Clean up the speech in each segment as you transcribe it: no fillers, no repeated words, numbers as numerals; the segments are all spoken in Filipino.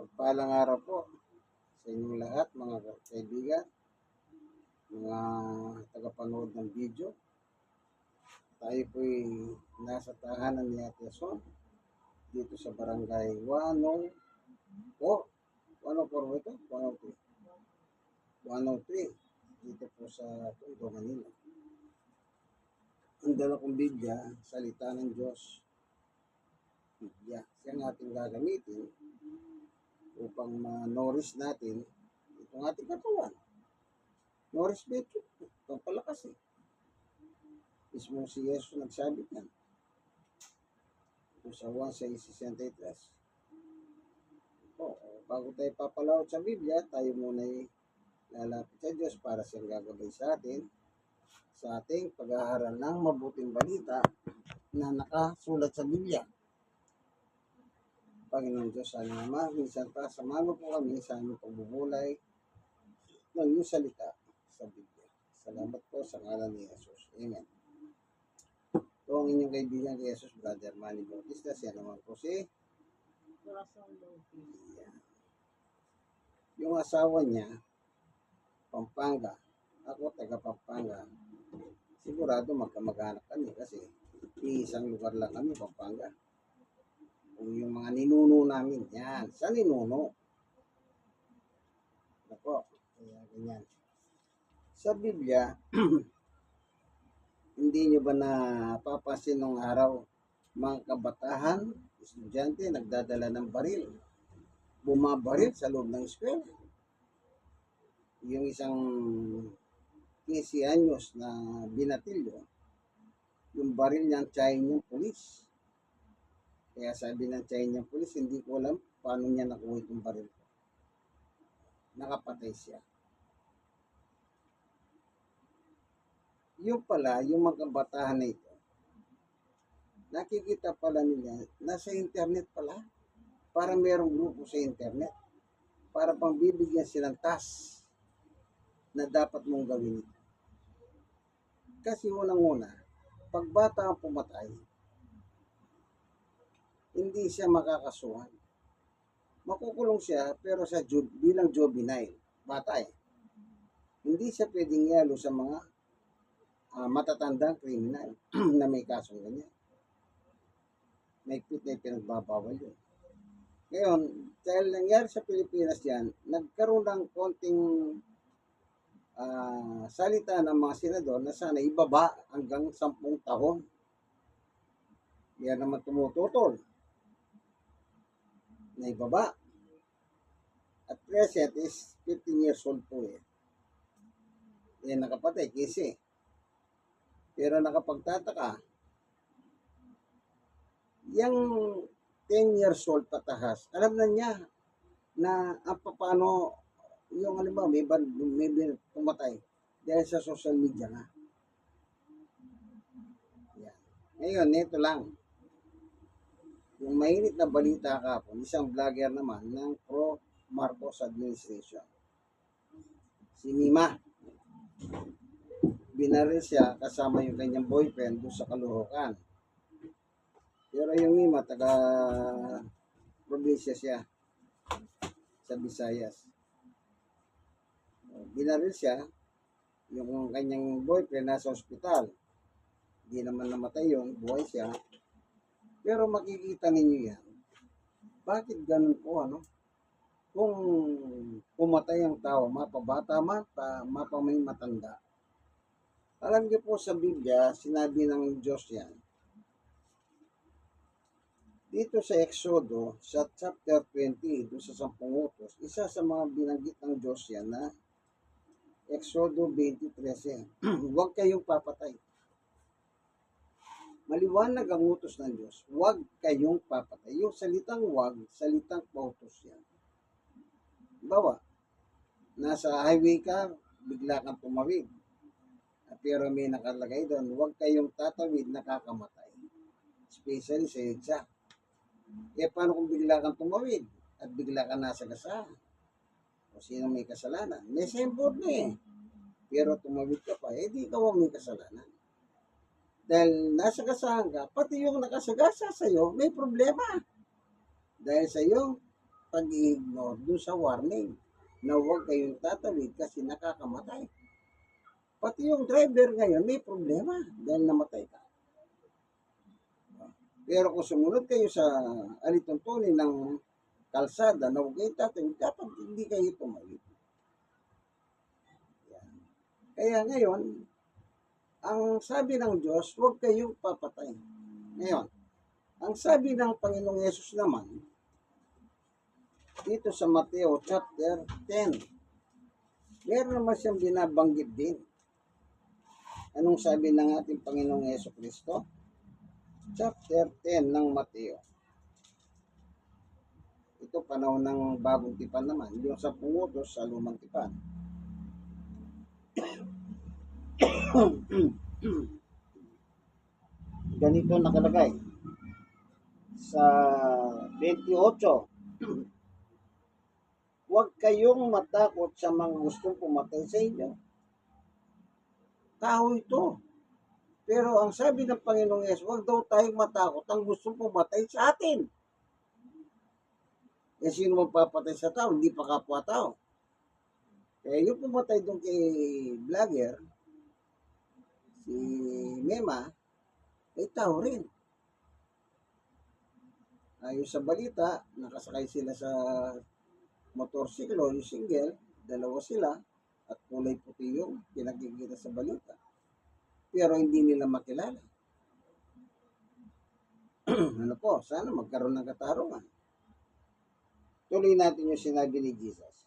Mapagpalang araw po sa inyong lahat, mga kaibigan, mga tagapanood ng video. Tayo po'y nasa tahanan ni Ate Son dito sa barangay 104. 104 ba ito? 103. 103 dito po sa Tondo, Manila. Ang dala kong Biblia, salita ng Diyos. Biblia. Siyang ating gagamitin upang ma-nourish natin itong ating katawan. Nourish ba ito? Itong palakas eh. Mismo si Jesus nagsabi niyan. Kung sa 1:63. Bago tayo papalawat sa Biblia, tayo muna ay lalapit sa Diyos para siyang gagabay sa atin sa ating pag-aaral ng mabuting balita na nakasulat sa Biblia. Panginoon Diyos, sana naman, minsan pa, samahan po kami sa aming pagbubulay ng iyong salita sa Biblia. Salamat po sa ngalan ni Jesus. Amen. Ito ang inyong kaibigan kay Jesus, Brother Manny Bautista. Siya naman po si yung asawa niya, Pampanga. Ako, taga Pampanga. Sigurado magkamag-anak kami kasi isang lugar lang kami, Pampanga. Kung yung mga ninuno namin, yan, sa ninuno. Ako, kaya ganyan. Sa Biblia, hindi nyo ba napapansin nung araw, mga kabatahan, estudyante, nagdadala ng baril. Bumabaril sa loob ng eskwela. Yung isang 15 anyos na binatilyo, yung baril niyang tsahin niyang pulis. Kaya sabi ng tsahin niyang pulis, hindi ko alam paano niya nakuha itong baril ko. Nakapatay siya. Yung pala, yung mga kabatahan na ito, nakikita pala nila, nasa internet pala. Para merong grupo sa internet. Para pang bibigyan silang task na dapat mong gawin ito. Kasi unang-una, pag bata ang pumatay, hindi siya makakasuhan. Makukulong siya, pero sa bilang juvenile, bata eh. Hindi siya pwedeng yalo sa mga matatandang kriminal na may kasong ganyan. May pit na pinagbabawal yun. Ngayon, dahil nangyari sa Pilipinas yan, nagkaroon ng konting salita ng mga senador na sana ibaba hanggang 10 taon. Yan naman tumututol. Na ibaba. At present is 15 years old po eh. Yan nakapatay, kasi. Pero nakapagtataka, yung 10 years old patahas, alam na niya na paano yung may pumatay dahil sa social media na. Yan. Ngayon, ito lang. Yung mainit na balita kahapon, isang vlogger naman ng pro-Marcos administration. Si Nima. Binaril siya kasama yung kanyang boyfriend doon sa Caloocan. Pero yung Nima, taga-probinsya siya sa Visayas. Binaril siya, yung kanyang boyfriend nasa ospital. Hindi naman namatay yun, buhay siya. Pero makikita ninyo yan. Bakit ganun po, ano? Kung pumatay ang tao, mapabata man, mapamay matanda. Alam niyo po sa Biblia, sinabi ng Diyos yan. Dito sa Exodo, sa chapter 20, doon sa 10 utos, isa sa mga binanggit ng Diyos yan na Exodo 20:13. Huwag kayong papatay. Maliwanag ang utos ng Diyos. Huwag kayong papatay. Yung salitang huwag, salitang pautos yan. Bawa, nasa highway ka, bigla kang tumawid. Pero may nakalagay doon, huwag kayong tatawid, nakakamatay. Especially sa EDSA. Paano kung bigla kang tumawid at bigla kang nasa gasahan? O sino may kasalanan? May signboard na eh. Pero tumawid ka pa, di ikaw ang may kasalanan. Dahil nasa gasahan ka, pati yung nakasagasa sa'yo, may problema. Dahil sa iyong pag-ignore doon sa warning na huwag kayong tatawid kasi nakakamatay. Pati yung driver ngayon may problema dahil namatay ka. Pero kung sumunod kayo sa alituntunin ng kalsada na huwag kayong tatawid, dapat hindi kayo tumawid. Yan. Kaya ngayon, ang sabi ng Diyos, huwag kayong papatay. Ngayon, ang sabi ng Panginoong Yesus naman, dito sa Mateo chapter 10, meron naman siyang binabanggit din. Anong sabi ng ating Panginoong Yesus Kristo? Chapter 10 ng Mateo. Ito panahon ng bagong tipan naman, yung sa pungutos sa lumang tipan. Ganito nakalagay sa 28. Huwag kayong matakot sa mga gustong pumatay sa inyo. Tao ito. Pero ang sabi ng Panginoong Yesus, huwag daw tayong matakot ang gustong pumatay sa atin. Eh, sino magpapatay sa tao? Hindi pa kapwa-tao. Kaya yung pumatay doon kay vlogger, si Mema, ay tao rin. Ayon sa balita, nakasakay sila sa motorsiklo, yung single, dalawa sila, at kulay puti yung pinakikita sa balita. Pero hindi nila makilala. Ano po, sana magkaroon ng katarungan. Tuloy natin yung sinabi ni Jesus.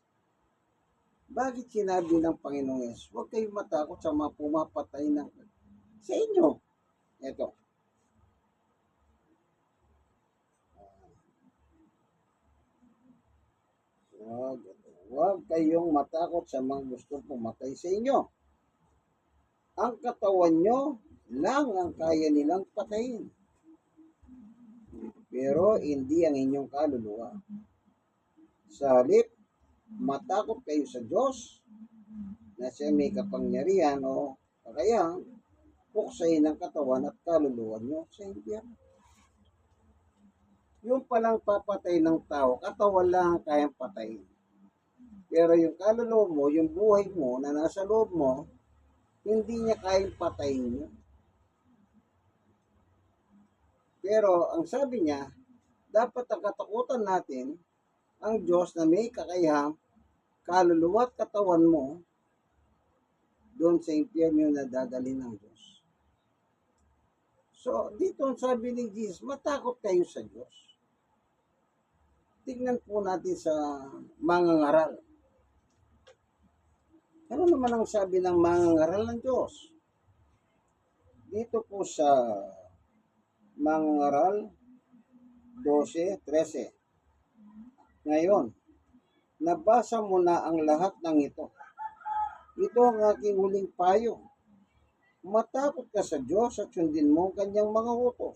Bakit sinabi ng Panginoong Yesus, huwag kayong matakot sa mga pumapatay sa inyo? Ito. Huwag kayong matakot sa mga gustong pumatay sa inyo. Ang katawan nyo lang ang kaya nilang patayin. Pero hindi ang inyong kaluluwa. Sa halip, matakot kayo sa Diyos na siya may kapangyarihan o kakayahang puksayin ang katawan at kaluluwa nyo sa impyerno. Yung palang papatay ng tao, katawan lang ang kayang patayin. Pero yung kaluluwa mo, yung buhay mo na nasa loob mo, hindi niya kayang patayin yun. Pero ang sabi niya, dapat ang katakutan natin, ang Diyos na may kakayahang kaluluwa at katawan mo, doon sa impyerno na dadalhin ng Diyos. So, dito ang sabi ni Jesus, matakot kayo sa Diyos. Tignan po natin sa mangangaral. Ano naman ang sabi ng mangangaral ng Diyos? Dito po sa mangangaral 12:13. Ngayon, nabasa mo na ang lahat ng ito. Ito ang aking huling payo. Matakot ka sa Diyos at sundin mo ang kanyang mga utos,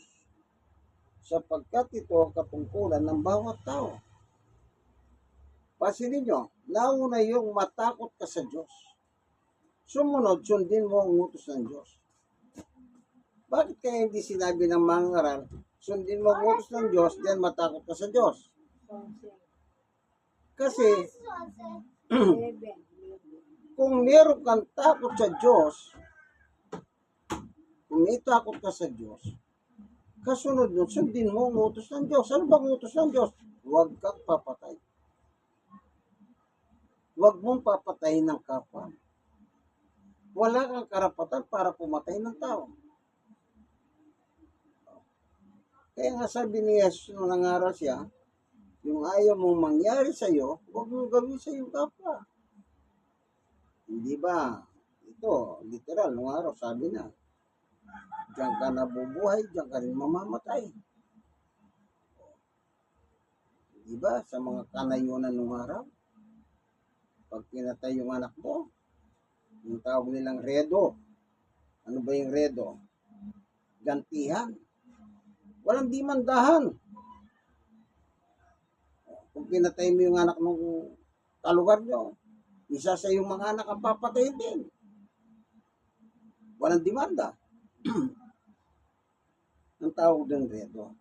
sapagkat ito ang katungkulan ng bawat tao. Pansinin nyo, nauna yung matakot ka sa Diyos. Sumunod, sundin mo ang utos ng Diyos. Bakit kaya hindi sinabi ng mangangaral, sundin mo ang utos ng Diyos, then matakot ka sa Diyos? Kasi, kung meron kang takot sa Diyos, kung may takot ka sa Diyos, kasunod nun, sundin mo ang utos ng Diyos. Ano bang utos ng Diyos? Huwag kang papatay. Huwag mong papatayin ng kapwa. Wala kang karapatan para pumatay ng tao. Kaya nga sabi ni Jesus nung nangaral siya, yung ayaw mong mangyari sa iyo, huwag mong gawin sa iyong kapwa. Hindi ba? Ito, literal, nung araw sabi na, diyan ka nabubuhay, diyan ka rin mamamatay. Di ba? Sa mga kanayunan nung araw, pag pinatay yung anak mo, yung tawag nilang redo. Ano ba yung redo? Gantihan. Walang dimandahan. Kung pinatay mo yung anak ng kalugar nyo, isa sa yung mga anak ang papatayin din. Walang demanda. Ang tawag ng redo.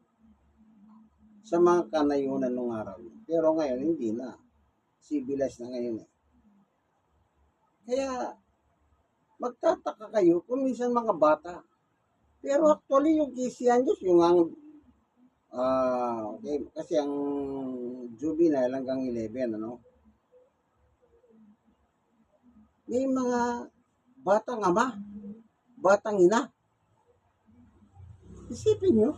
sa mga kanayunan nung araw. Pero ngayon, hindi na. Civilized na ngayon eh. Kaya, magtataka kayo kung minsan mga bata. Pero actually, yung 15 anyos, yung ang, okay, kasi ang juvenile hanggang 11, ano? May mga batang ama, batang ina. Isipin nyo,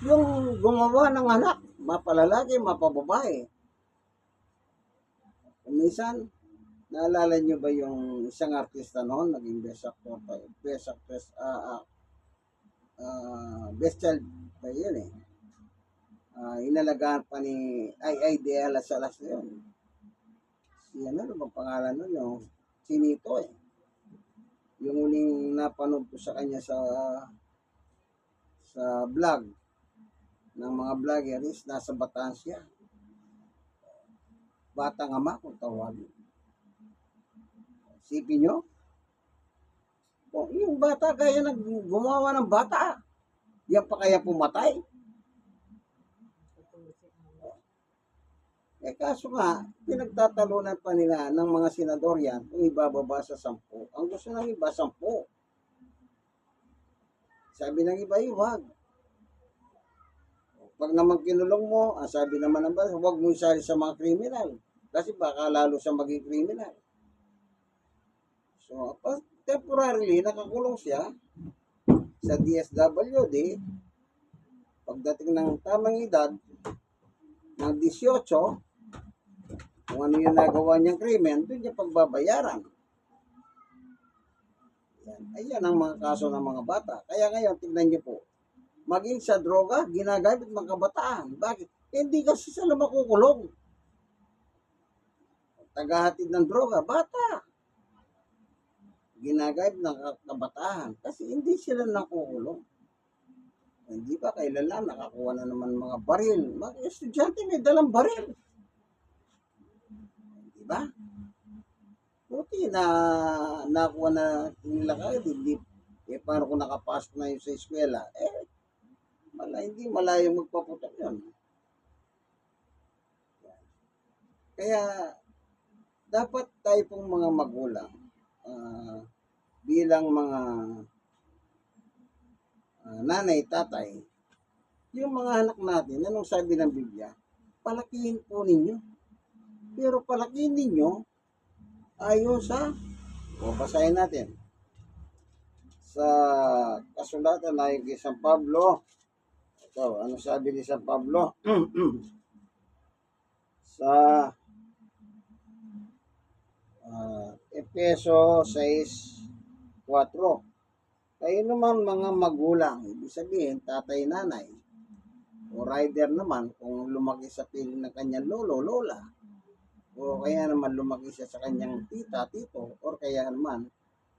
yung gumawa ng anak, mapalalaki, mapababae. Minsan, naalala nyo ba yung isang artista noon, naging best actor pa, best actress, best child pa yun eh. Inalagaan pa ni Ay de Alas Alas na yun. Si ano bang pangalan nun, yung Chinito eh. Yung uling napanood ko sa kanya sa vlog ng mga vlogger is nasa Bataan siya. Batang ama kung tawagin. Sipin nyo, yung bata kaya gumawa ng bata. Yan pa kaya pumatay. Kaso nga, pinagtatalunan pa nila ng mga senador yan kung ibababa sa 10. Ang gusto ng iba, 10. Sabi ng iba, wag. Pag naman kinulong mo, sabi naman ng batas, huwag mo isali sa mga kriminal. Kasi baka lalo siya maging kriminal. So, temporarily, nakakulong siya sa DSWD. Pagdating ng tamang edad, ng 18, kung ano yung nagawa niyang krimen, doon niya pagbabayaran. Ayan ang mga kaso ng mga bata. Kaya ngayon, tingnan niyo po, maging sa droga, ginagamit mga kabataan. Bakit? Hindi kasi sila makukulong. Tagahatid ng droga, bata. Ginagamit ng kabataan. Kasi hindi sila nakukulong. Hindi ba kailan lang nakakuha na naman mga baril. Mga estudyante may dalang baril. Diba? Buti na nakuha na nila kagad. Hindi, paano kung nakapasok na yun sa eskwela? Hindi malayong magpaputok yun. Kaya, dapat tayo pong mga magulang, bilang mga nanay, tatay, yung mga anak natin, anong sabi ng Biblia? Palakihin po ninyo. Pero palakihin ninyo, ayon sa, basahin natin, sa kasulatan na yung San Pablo. Ito, ano sabi ni San Pablo? Sa Efeso 6:4. Kayo naman mga magulang, ibig sabihin tatay, nanay, o rider naman kung lumaki sa piling ng kanyang lolo, lola, o kaya naman lumaki siya sa kanyang tita, tito, or kaya naman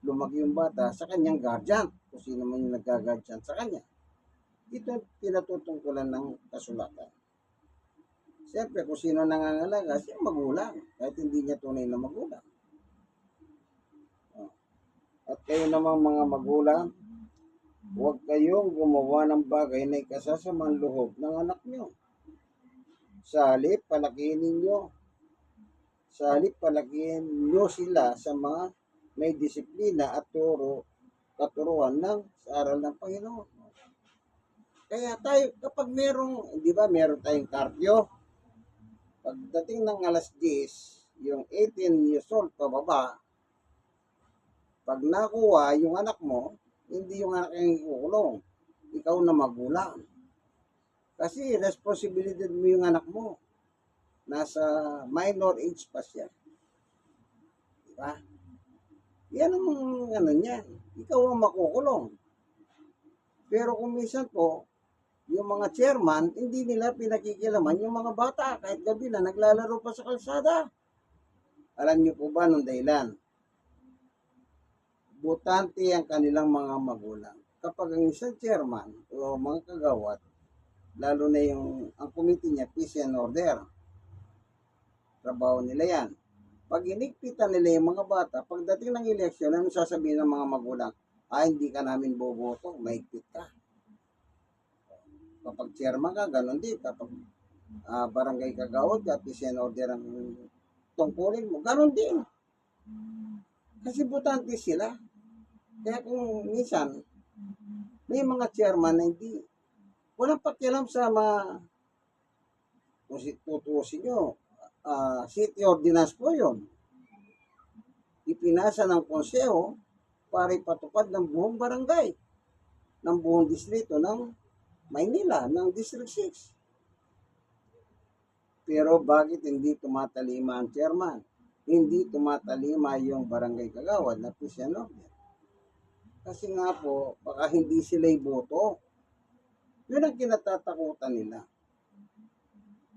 lumaki yung bata sa kanyang guardian, kung sino man yung nagka-guardian sa kanya. Ito pinatutungkulan ng kasulatan. Siyempre, kung sino nangangalaga, siya magulang, kahit hindi niya tunay na magulang. At kayo namang mga magulang, huwag kayong gumawa ng bagay na ikasasamang loob ng anak nyo. Sa halip, palakihin nyo sila sa mga may disiplina at katuruan sa aral ng Panginoon. Kaya tayo, kapag meron tayong cardio, pagdating ng alas 10, yung 18 years old pababa, pag nakuha yung anak mo, hindi yung anak yung ikukulong. Ikaw na magulang. Kasi responsibility mo yung anak mo. Nasa minor age pa siya. Diba? Yan ang niyan. Ikaw ang makukulong. Pero kung minsan po, yung mga chairman, hindi nila pinakikilaman yung mga bata. Kahit gabi na naglalaro pa sa kalsada. Alam niyo po ba nung dahilan? Butante ang kanilang mga magulang. Kapag ang isang chairman o mga kagawad, lalo na ang committee niya, peace and order, trabaho nila yan. Pag inigpitan nila yung mga bata, pagdating ng eleksyon, ano sasabihin ng mga magulang? Hindi ka namin boboto, maigpit ka. Kapag chairman ka, ganun din. Kapag barangay kagawad ka, peace and order ang tungkulin mo, ganun din. Kasi butante sila. Kaya kung minsan, may mga chairman na hindi, walang pakialam sa kung tutuusin nyo, city ordinance po yun. Ipinasa ng konseho para ipatupad ng buong barangay, ng buong distrito ng Maynila, ng District 6. Pero bakit hindi tumatalima ang chairman? Hindi tumatalima yung barangay kagawad na peace and order. Kasi nga po, baka hindi sila iboto. Yun ang kinatatakutan nila.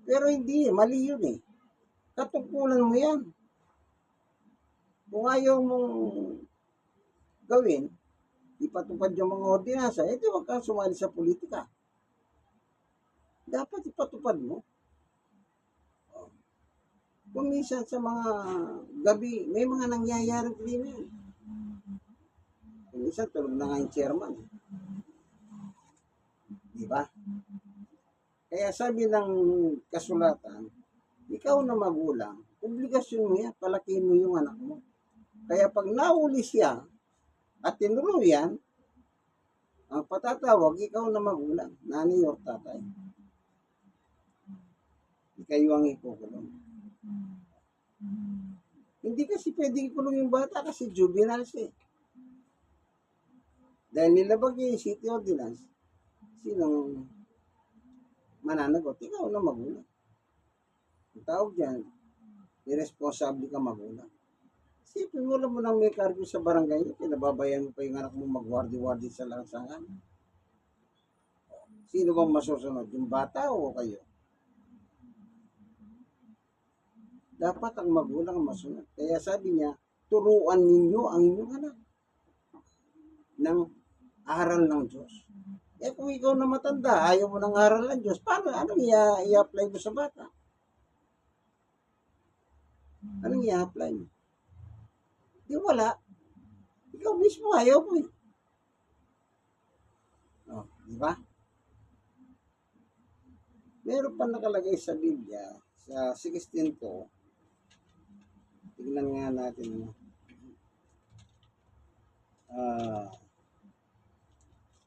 Pero hindi, mali yun eh. Katungkulan mo yan. Kung ayaw mong gawin, ipatupad yung mga ordinansa, di wag kang sumali sa politika. Dapat ipatupad mo. Kung minsan sa mga gabi, may mga nangyayaring krimen. Kung minsan tulog na nga yung chairman. Di ba? Kaya sabi ng kasulatan, ikaw na magulang, obligasyon mo yan, palakihin mo yung anak mo. Kaya pag nahuli siya at tinuluyan, ang patatawag, ikaw na magulang, nanay or tatay. Ikayo ang ikukulong. Hindi kasi pwedeng ikulong yung bata kasi juvenile siya. Dahil nilabag niya yung city ordinance, sinong mananagot? Ikaw na magulang. Ang tawag dyan, irresponsible ka magulang. Sipin mo lang mo nang may kargo sa barangay niyo, pinababayan mo pa yung anak mo magwardi-wardi sa lansangan. Sino bang masusunod? Yung bata o kayo? Dapat ang magulang masunod. Kaya sabi niya, turuan ninyo ang inyong anak ng aral ng Diyos. Eh kung ikaw na matanda, ayaw mo ng aral ng Diyos, paano? Anong i-apply mo sa bata? Anong i-apply mo? Di wala. Ikaw mismo ayaw mo eh. Oh, di ba? Meron pa nakalagay sa Biblia, sa 16:2. Tignan nga natin.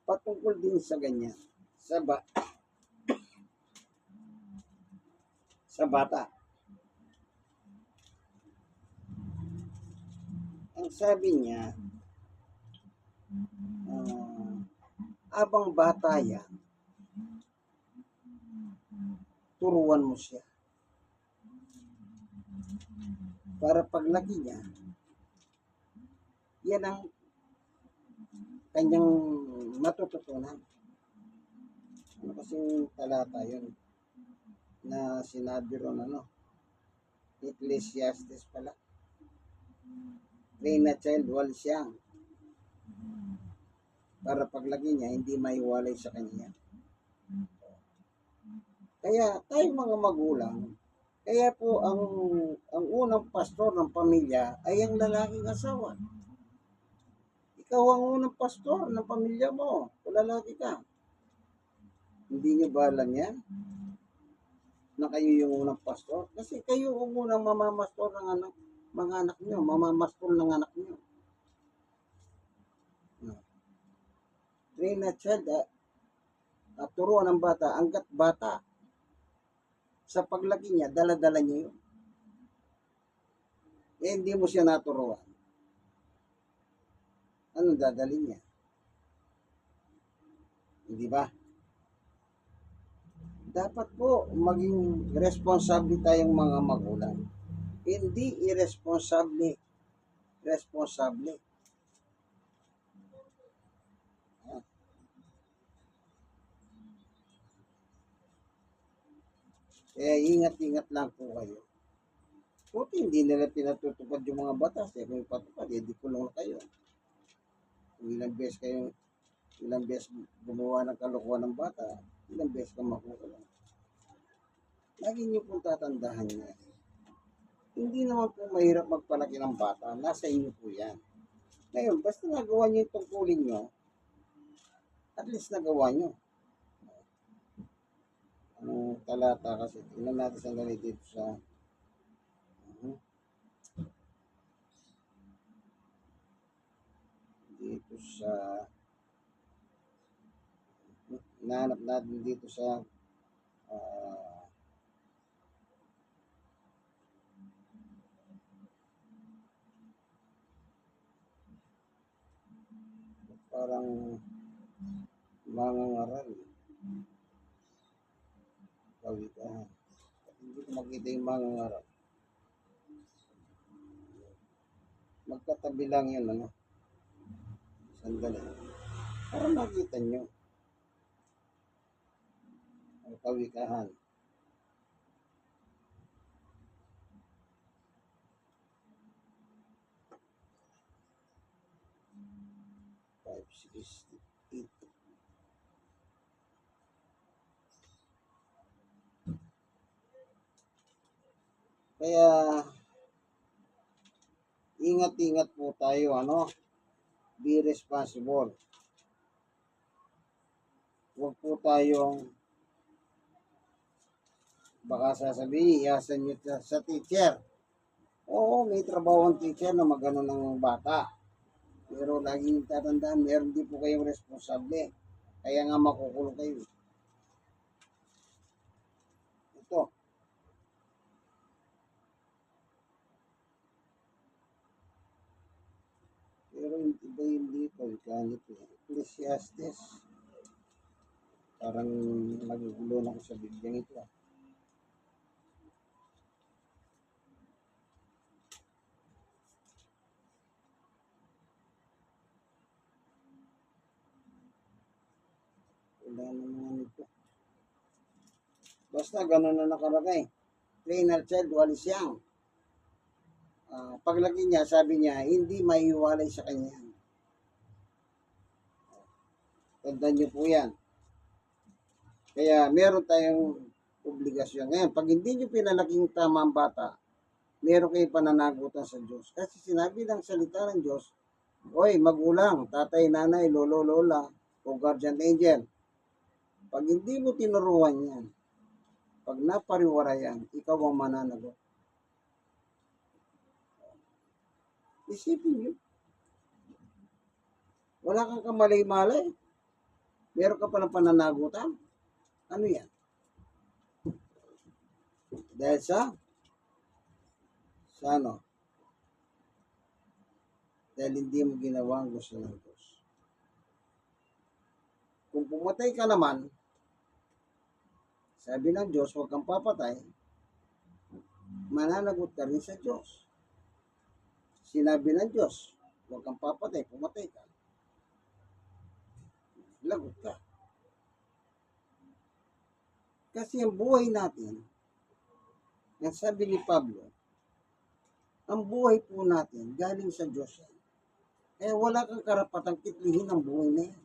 Patungkol din sa ganyan. Sa bata. Ang sabi niya, abang bata yan, turuan mo siya. Para paglaki niya, yan ang kanyang matututunan. Ano kasing talata yun na sinabi ron Ecclesiastes pala. Train a child while young. Para paglaki niya, hindi maiwalay sa kanya. Kaya tayo mga magulang, kaya po ang unang pastor ng pamilya ay ang lalaking asawa. Ikaw ang unang pastor ng pamilya mo, kung lalaki ka. Hindi nyo ba alam yan? Na kayo yung unang pastor? Kasi kayo ang unang mamamastor ng mga anak nyo, mamamastor ng anak nyo. Train a child, at turuan ng bata, hanggat bata, sa paglaki niya, dala-dala niya yun. Eh, hindi mo siya naturuan. Anong dadalhin niya? Hindi ba? Dapat po maging responsable tayong mga magulang. Hindi irresponsable. Responsable. Kaya ingat-ingat lang po kayo. Buti hindi nila pinatutupad yung mga batas. Eh, kung ipatupad, di kulong na kayo. Kung ilang beses gumawa ng kalokohan ng bata, ilang beses ka makukulong. Lagi niyo pong tatandahan niya. Hindi naman po mahirap magpalaki ng bata. Nasa inyo po yan. Ngayon, basta nagawa niyo yung tungkulin niyo, at least nagawa niyo. Ang talata kasi. Tingnan natin sandali dito sa dito sa nahanap natin dito sa ah, parang mangangaral. Kawitahan. Hindi ko makita yung mangangaral. Magkatabi lang yun, ano? Sandali. Para makita nyo. Ang kawikahan. 568. Kaya, ingat-ingat po tayo, ano? Be responsible. Huwag po tayong baka sasabihin, iasan nyo sa teacher. Oo, may trabaho ang teacher na magano ng bata. Pero laging tatandaan, meron din po kayong responsable. Kaya nga makukulong kayo. Ito. Pero iba yung dito, ganito. Ecclesiastes. Parang nagugulo na ko sa bidyang ito. Wala naman ito. Basta ganun na nakalagay. Trainer child, walis yang. Paglaki niya, sabi niya, hindi maiiwalay sa kanya. Tandaan niyo po yan. Kaya meron tayong obligasyon. Ngayon, pag hindi niyo pinalaking tama ang bata, meron kayong pananagutan sa Diyos. Kasi sinabi ng salita ng Diyos, oy, magulang, tatay, nanay, lolo, lola, o guardian angel, pag hindi mo tinuruan yan, pag napariwara yan, ikaw ang mananagot. Isipin nyo. Wala kang kamalay-malay. Meron ka pa ng pananagutan. Ano yan? Dahil sa ano? Dahil hindi mo ginawa ang gusto ng Diyos. Kung pumatay ka naman, sabi ng Diyos, huwag kang papatay, mananagot ka rin sa Diyos. Sinabi ng Diyos, huwag kang papatay, pumatay ka. Lagot ka. Kasi ang buhay natin, ang sabi ni Pablo, ang buhay po natin galing sa Diyos yan. Kaya wala kang karapatang kitlihin ang buhay na yan.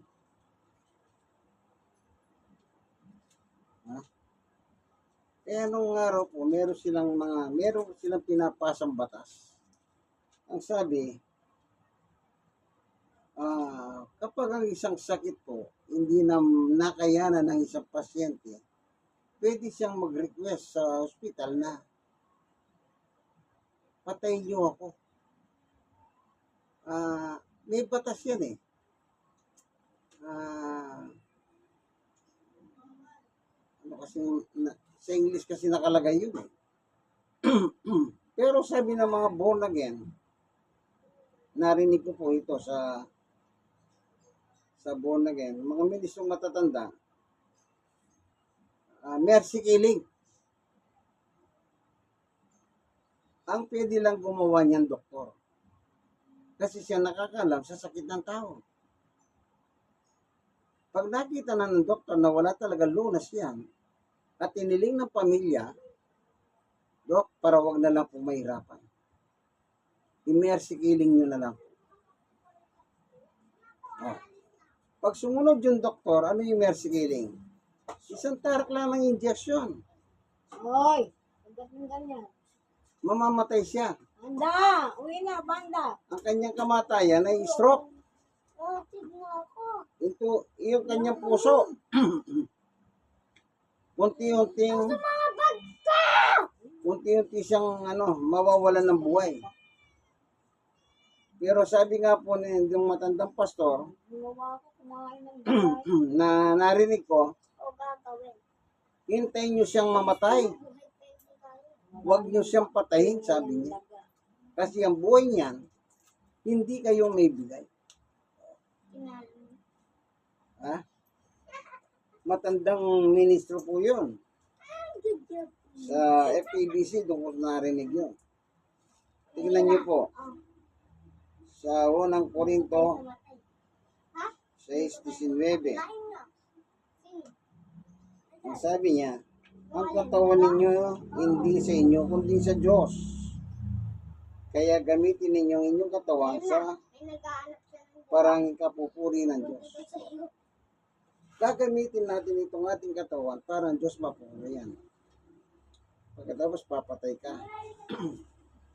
Ha? Kaya nung araw po, meron silang pinapasang batas. Ang sabi, kapag ang isang sakit po, hindi na nakayanan ng isang pasyente, pwede siyang mag-request sa hospital na patayin niyo ako. May batas yan eh. Ano kasi, sa English kasi nakalagay yun eh. Pero sabi ng mga born again, narinig ko po ito sa born again, mga ministrong matatanda, mercy killing. Ang pwede lang gumawa niyan doktor. Kasi siya nakakalam sa sakit ng tao. Pag nakita na ng doktor na wala talaga lunas yan, at tiniling ng pamilya, Dok, para wag na lang po mahirapan. I-mercy killing nyo na lang. Pag sumunod yung doktor, ano yung mercy killing? Isang tarak lang ng injection. Hoy, pagdating ganyan. Mamamatay siya. Banda! Uwi na, banda! Ang kanyang kamatayan ay stroke. Tignan ako. Ito, yung kanyang puso. unti-unting, unti-unti siyang mawawalan ng buhay. Pero sabi nga po yung matandang pastor, Gumawa ko kumain ng gulay. na narinig ko, O gagawin. hintayin nyo siyang mamatay. Huwag nyo siyang patayin, sabi niya. Kasi ang buhay niyan, hindi kayo may bigay. Ha? Matandang ministro po yun. Sa FABC, doon ko narinig yun. Tingnan niyo po. Sa unang Korinto 6:19, ang sabi niya, ang katawan ninyo hindi sa inyo, kundi sa Diyos. Kaya gamitin ninyo ang inyong katawan sa parang ikapupuri ng Diyos. Gagamitin natin itong ating katawan para ang Diyos mapurihan. Pagkatapos papatay ka.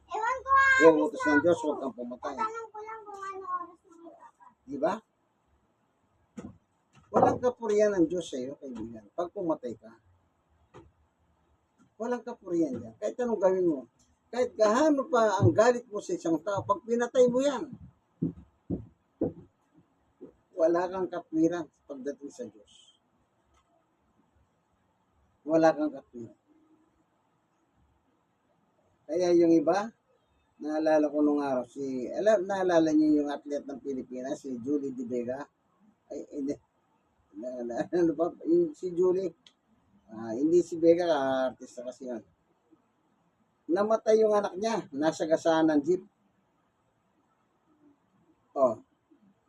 Ewan ko Yung utos ng Diyos, huwag kang pumatay. Tanong ko lang kung ano oras na mag-aaka. Di ba? Walang kapurihan ng Diyos sa iyo, kaibigan. Pag pumatay ka, walang kapurihan yan. Kahit anong gawin mo. Kahit gaano pa ang galit mo sa isang tao, pag pinatay mo yan, wala kang kapwiran pagdating sa Diyos. Wala kang kapwiran. Kaya yung iba, naalala ko nung araw, naalala niyo yung athlete ng Pilipinas, si Julie De Vega? Ay, hindi. Ano ba? Si Julie. Hindi si Vega, artista kasi yun. Namatay yung anak niya, nasa gasaan ng jeep. Oh,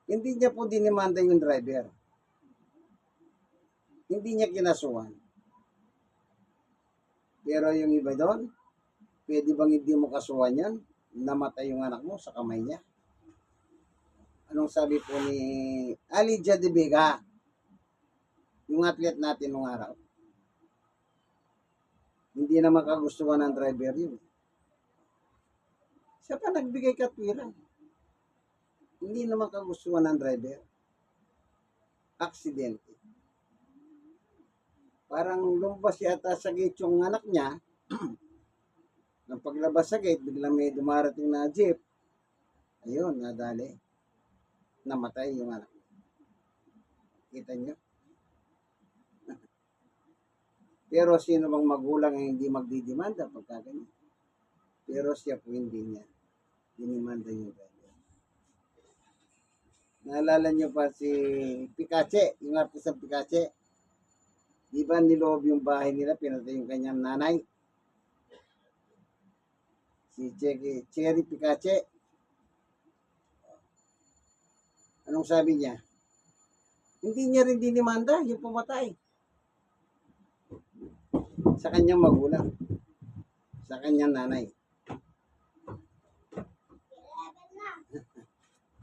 hindi niya po dinimanda yung driver. Hindi niya kinasuhan. Pero yung iba doon, pwede bang hindi mo kasuhan yan? Namatay yung anak mo sa kamay niya. Anong sabi po ni Alija De Vega, yung athlete natin nung araw? Hindi naman kagustuhan ng driver yun. Siya pa nagbigay katwiran. Hindi naman kagustuhan ng driver. Aksidente. Parang lumabas yata sa gate yung anak niya. Nang paglabas sa gate, biglang may dumarating na jeep. Ayun, nadali. Namatay yung anak. Kita niyo? Pero sino bang magulang ang hindi magdidemanda pagka ganyan? Pero siya po hindi niya. Dinimanda yung driver. Naalala niyo pa si Picache, yung artist ng Picache. Di ba niloob yung bahay nila, pinatay yung kanyang nanay? Si Cherry Picache. Anong sabi niya? Hindi niya rin dinimanda yung pumatay. Sa kanyang magulang. Sa kanyang nanay.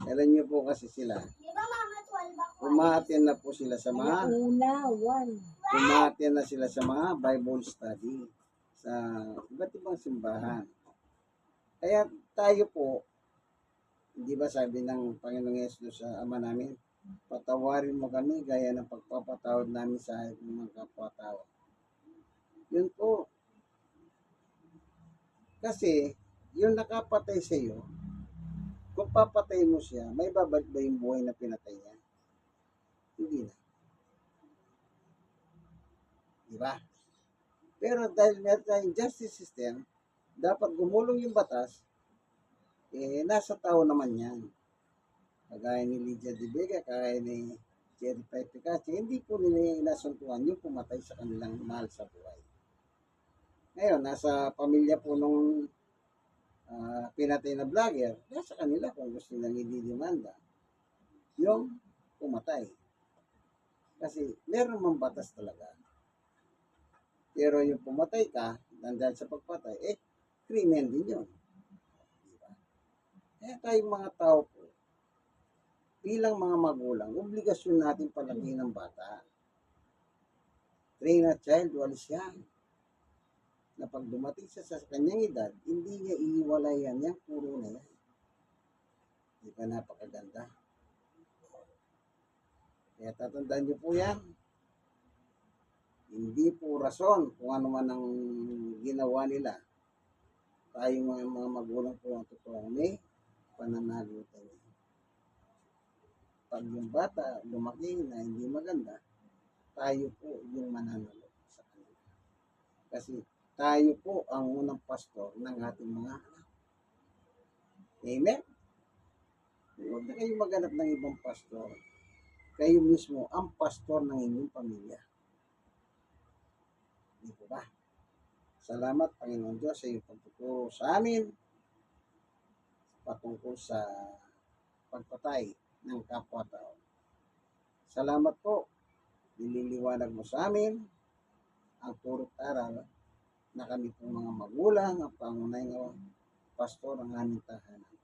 Alam niyo po kasi sila. Di ba mga 12 ako? Umaattend na po sila sa mga Una, 1. umaattend na sila sa mga Bible study sa iba't ibang simbahan. Kaya tayo po, di ba sabi ng Panginoong Yesus sa Ama namin, patawarin mo kami gaya ng pagpapatawad namin sa mga kapwa-tao. Yun po. Kasi, yung nakapatay sa iyo, kung papatay mo siya, may babalik ba yung buhay na pinatay niya? Hindi na. Di ba? Pero dahil meron tayong justice system, dapat gumulong yung batas, nasa tao naman yan. Kagaya ni Lydia De Vega, kagaya ni Cherry Picache, hindi po nila inasuntuan yung pumatay sa kanilang mahal sa buhay. Ngayon, nasa pamilya po nung pinatay na vlogger, nasa kanila kung gusto nilang ididimanda yung pumatay. Kasi meron mang batas talaga. Pero yung pumatay ka, dahil sa pagpatay, krimen din yun. Diba? Kaya tayong mga tao po, bilang mga magulang, obligasyon natin palagi ng bata. Train a child while young. Na pag dumating siya sa kanyang edad, hindi niya iiwalayan yan, puro na yan. Di ba napakaganda? Kaya tatandaan niyo po yan. Hindi po rason kung ano man ang ginawa nila. Tayo mga magulang po ang totoo may pananagutan niya. Pag yung bata lumaki na hindi maganda, tayo po yung mananalo sa kanila. Kasi tayo po ang unang pastor ng ating mga anak. Amen? Huwag na kayong maghanap ng ibang pastor. Kayo mismo ang pastor ng inyong pamilya. Di po ba? Salamat, Panginoon Diyos, sa iyong pagtuturo sa amin patungkol sa pagpatay ng kapwa-tao. Salamat po, nililiwanag mo sa amin ang turo't aral na kami pong mga magulang, ang pangunahing pastor ng aming tahanan.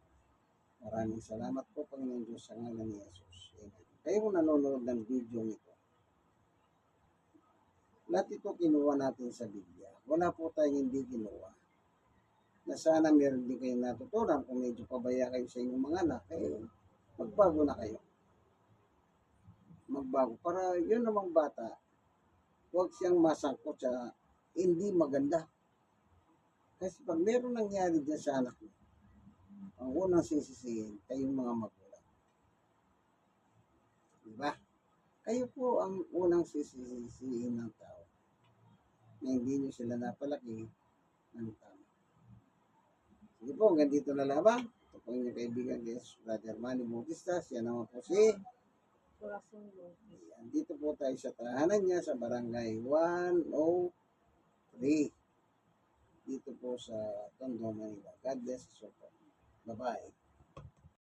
Maraming salamat po, Panginoon Diyos, sa ngalan ni Jesus. Amen. Kayo nanonood ng video nito, lahat ito kinuha natin sa Biblia. Wala po tayong hindi kinuha. Na sana meron din kayong natutunan kung medyo pabaya kayo sa inyong mga anak, magbago na kayo. Magbago. Para yun namang bata, huwag siyang masangkot sa hindi maganda. Kasi pag meron nangyari dyan sa anak mo, ang unang sisisihin, kayong mga magulang. Diba? Kayo po ang unang sisisihin ng tao na hindi nyo sila napalaki ng tama. Sige po, hanggang dito na lamang. Ito po inyong kaibigan, guys, Brother Manny Bautista. Siya naman po si Corazon Lopez. Dito po tayo sa tahanan niya sa Barangay 103. Dito po sa Tondo, Manila. God bless us all. Bye-bye.